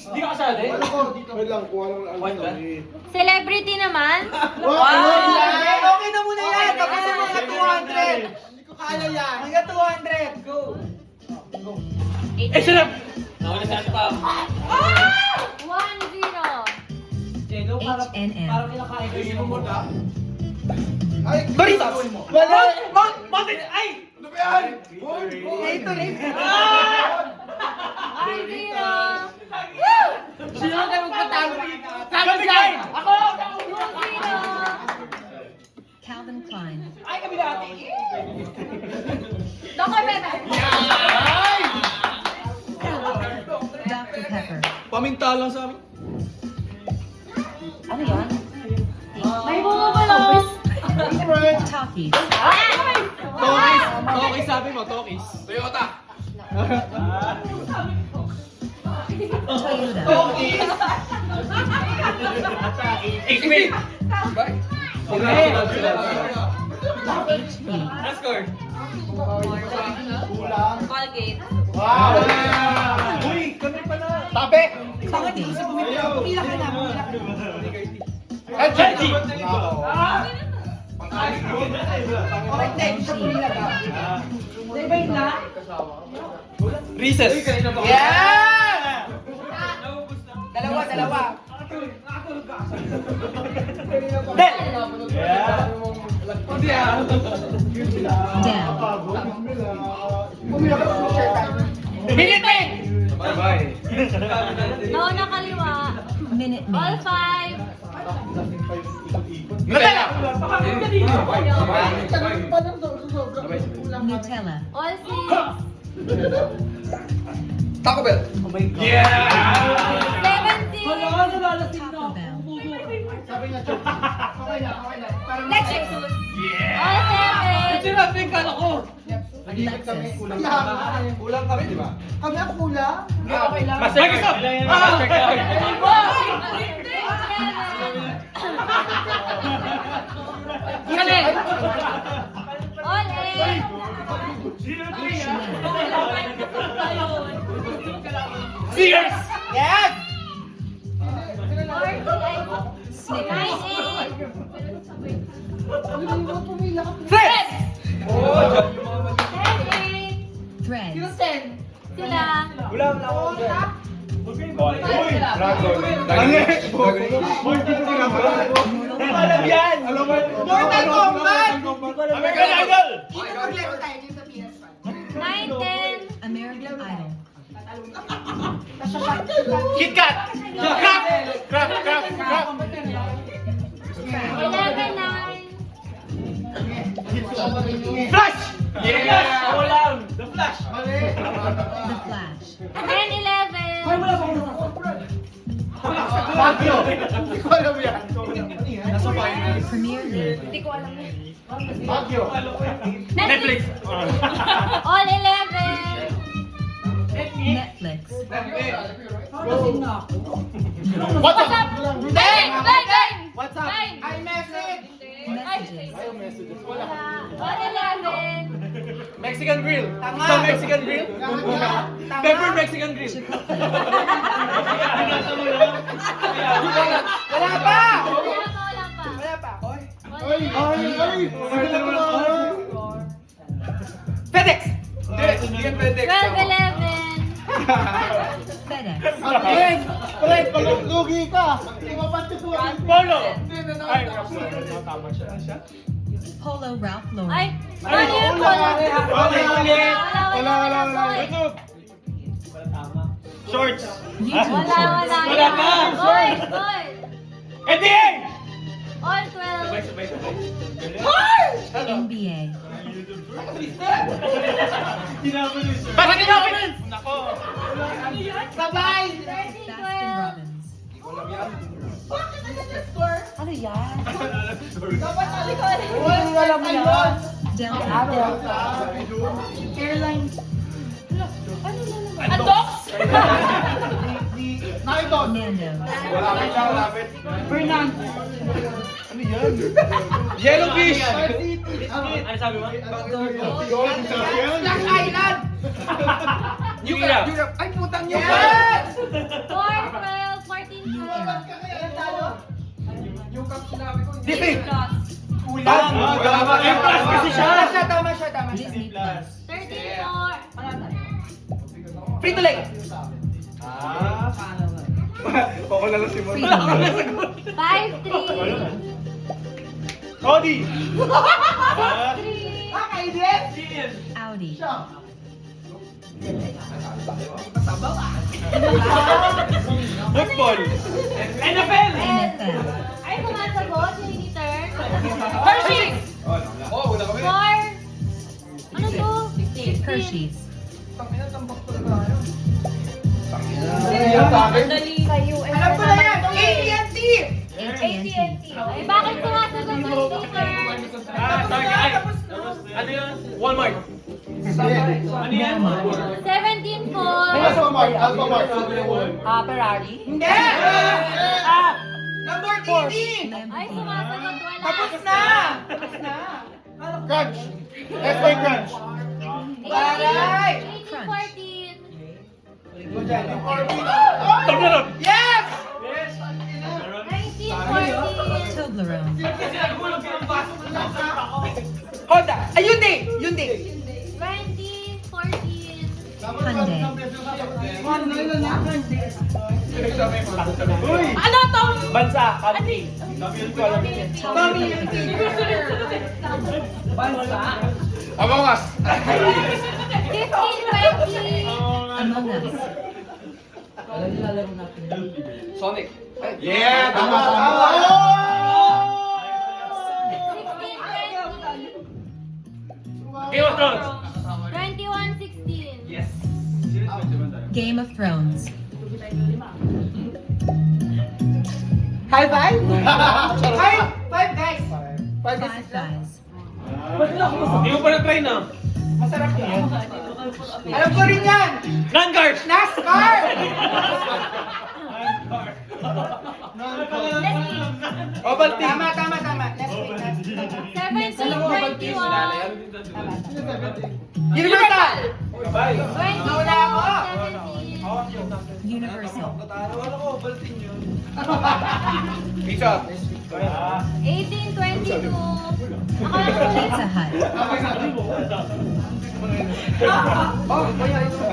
Hindi ka kasali? Ano ko? Dito. Wait lang, kuha lang ang White ba? Celebrity naman. Wow! Okay na muna yan! Tapos sa mga 200! Hindi ko kaya yan! Mga 200! Go! Eh, sarap! Nawala sa atin pa. 1-0. Jeno, parang kinakain ko yung mo na. Ay! Baritas! Wala! Bakit? Ay! Ano ba yan? Sino ka magpatalo? Sabigay! Ako! Calvin Klein. Ay, kami dati! Dr. Pepper. Paminta lang sa amin. Ano yan? May bunga pa lang. Takis. Tokis! Tokis sabi mo, Tokis. Toyota! Toyota. HP! HP. Last score! Colgate. Wow! Uy! Kami pa na! Tabi! Colgate. Pila ka na! LG! Recess! Yeah! Dalawa! Dell. Minute me! Bye-bye! Nauna kaliwa. Minute All Maid. 5. Nutella! Nutella. All 6. Taco Bell! Yeah! 17. Taco Bell. Lexus. Yeah! All 7. Sinabi yung kala ko! Lexus. Kulang kami, di ba? Kami ako kulang? Microsoft! Galing! All 8. Sears! Yes! Snickers. 9-8. Fred! 10-8. Threads. Sila. Alam yan! Alam mo Mortal Kombat! American Idol! Dito maglaro tayo dito sa PS5. 9-10. American Idol. Kit Kat! Craft! Craft! 11-9. Flash! Yeah! Ako lang! The Flash! The Flash. 10-11. Baguio! Hindi ko alam yan. Nasa finals. Premier League. Baguio! Netflix! All 11. Netflix. What's up? Bang! Bang! Bang! What's up? Bang! iMessage! Messages. Ayaw messages. Wala. All 11. Mexican Grill! Tama. Sa Mexican Grill? Pepper Mexican Grill! Wala pa! Wala pa. Wala pa. Ay! Ay! FedEx! Hindi yan FedEx. 12-11. FedEx. Again! Pre, lugi ka! Hindi mo pa tutuan. Polo! Ay, tama siya. Polo Ralph Lauren. Ay, ano yun po? Wala. YouTube! Shorts! YouTube. Wala. Wala ka! Oy! Oy! NBA! All 12. NBA. Bakit ginapin? Nako! Sabay! Baskin Robbins. Ano yan? Wala Alam mo yan? Delta. Airlines. Andox! Nakito! Nando's. Malapit. Fernand. Ano yan? Yellowfish! Ano sabi mo? Gold Flash Island. New Era! Ay, putang yan! 4-12. Disney. Kulang. Plus kasi siya. Tama siya. Disney Plus. 34. Free to lay. Ako na lang si Mon. Freedom. 5-3. Cody. 3. Audi. Football. NFL. NFL. Ay, kumasagot. Hindi turn. Hershey's. 4. Ano to? 16. Hershey's. Alam ko na yan. AT&T. AT&T. Ay, bakit kumasagot? Hindi turn. Ano yun? Walmart. Ano yan? 17-4. Ferrari. Hindi. Lamborghini. Ay, sumasagot. Wala. Tapos na. Crunch. Let's play Crunch. 18-14. Toblerone. Yes. 19-14. Toblerone. Honda. Hyundai. 20-14. Hyundai. Uy! Ano to? Bansa. Country. Tommy Among Us. 15-20. Among Us. Sonic. Yeah! Tama! 16-20. Game of Thrones. 21-16. Yes. Game of Thrones. High five. High five guys. Five Guys. Hindi mo pa na-try na. Masarap yan. Alam ko rin yan. Non-cars. NASCAR. Ovaltine. Tama. Let's wait. 17-21. Universal. 20-17. Universal. Pizza. 18-22. Ako lang Pizza Hut.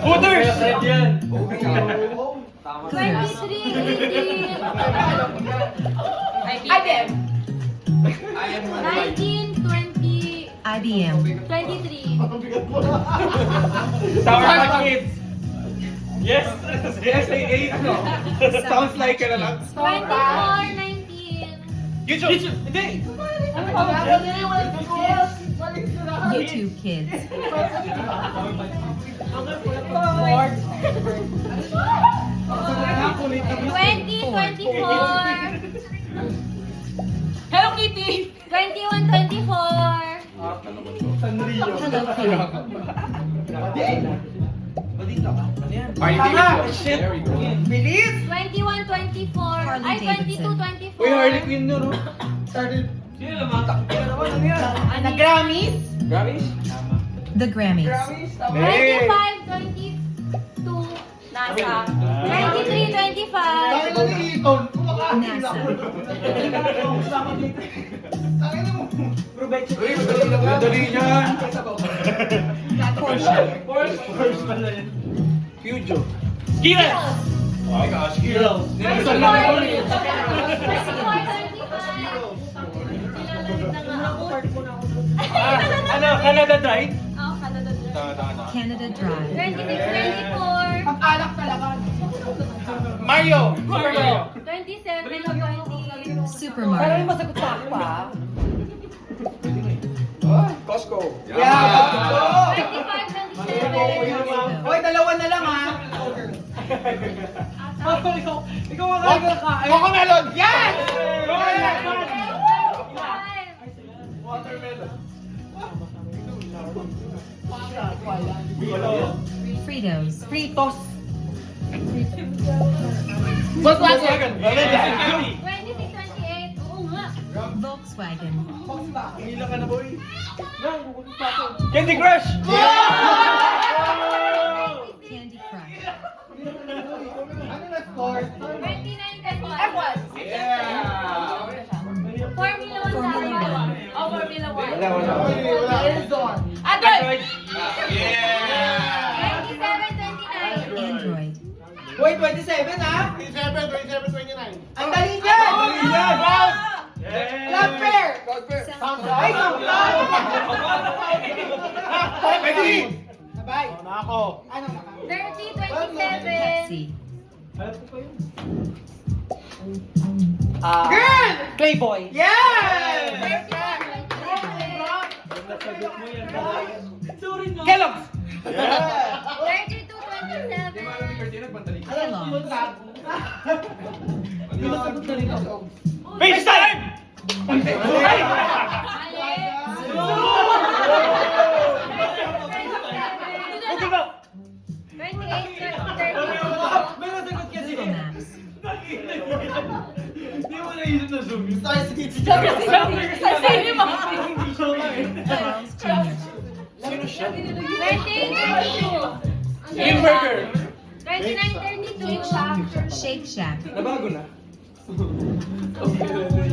Hooters. 23-18. IBM. 19-20. IBM. 23. Sour Patch Kids. Yes. Yes, no. Sounds like it lang. 24-19. YouTube. Hindi. YouTube Kids. 20-24. Hello Kitty. 21-24. Hello Kitty. Tama. Bilis. 21-24. Ay, Davidson. 22-24. Uy, Harley Quinn no? Started. Sino naman? Nag-Grammys. Grammys? The Grammys. 25-22. Nasa. 23-25. NASA. Madali niyan. Porsche. Fujo. Kira! Oh my gosh, Kira. 24-25. Ano, Canada Dry? Oh, Canada Drive. Canada Drive. 26-24. Ang alak talaga. Mario! 27-20. Super Mario. Costco. Yeah. 25-27. Hoy, dalawa na lang ha. Ikaw ang kakain. Cocomelon! Yes! Fritos. Fritos. Volkswagen! 26-28. Oo nga. Volkswagen. Ilan ka na, boy? Candy Crush! Candy Crush. Ano na score? 29-21. F1. Yeah! Formula 1 Wala. Arizona. Android! Yeah! 27, 29. Android. Boy, 27 ha? 27, 29. Ang dali niyan! Yeah! Love pair! Ay, sunflower! Pwede! Sabay. Na ako. Ano na ka? 30, 27. Pepsi. Girl! Playboy. Yes! 31, 27. Kellogg's. 32, 27. Kellogg's. FaceTime! Okay ba? 28, 30, 32. Google Maps. Hindi mo naisip na zoom. Charles Jr. Hamburger. 29, 32. Shake Shack. Nabago na.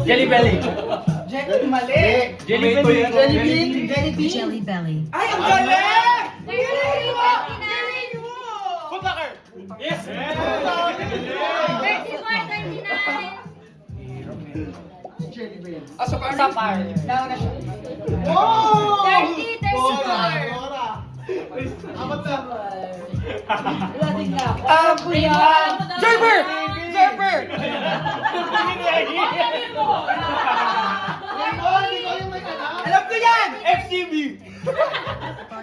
Jelly Belly. Jelly, mali. Jelly Belly. Jelly bean. Jelly bean. Jelly Belly. Ay, ang galing! 33, 29. Foot Locker. Yes. 34, 29. Jelly bean. Sapphire. Down na siya. 30, 34. Apat na. Kuya! Gerber! Gerber! Alam ko yan! FCB.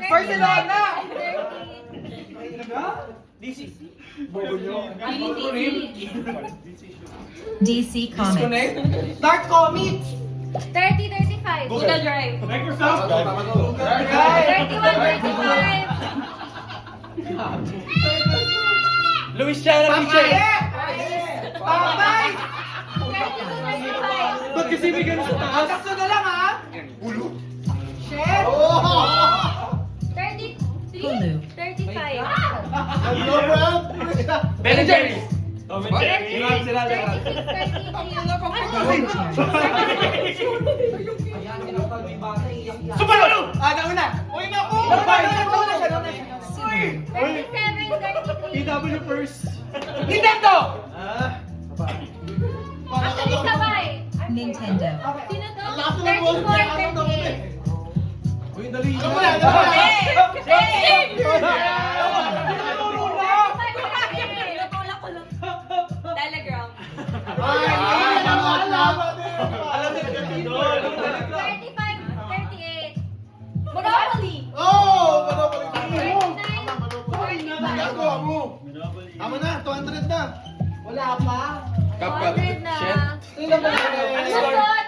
Barcelona! DC. DC Comics. Dark Comics! 30, 35. Google Drive. Microsoft. 31, 35. Louisiana Pictures. Papay! 32, 35. Ba't kasi may ganun sa taas? Sakto na lang ha! Shit! 33, Hulu. 35. Hello, Brad. Ben and Jerry's. Tom and Jerry. Sila. 36, 33. Super Mario. Nauna! Uy, naku. Nauna siya. 37, 33. TW first. Nintendo! Actually, sabay. Nintendo. Sino to? Lakas na ng boses niya. Alam na ako eh. 34, 38. Uy, dali. Ano ba yan? Ano ba yan? Telegram. Ay, ano, alam. Alam na doon. 35, 38. Monopoly. Oh, Monopoly. 39, 45. Gagawa mo. Tama na, 200 na. Wala pa. 100 na. Sino ba? Susunod,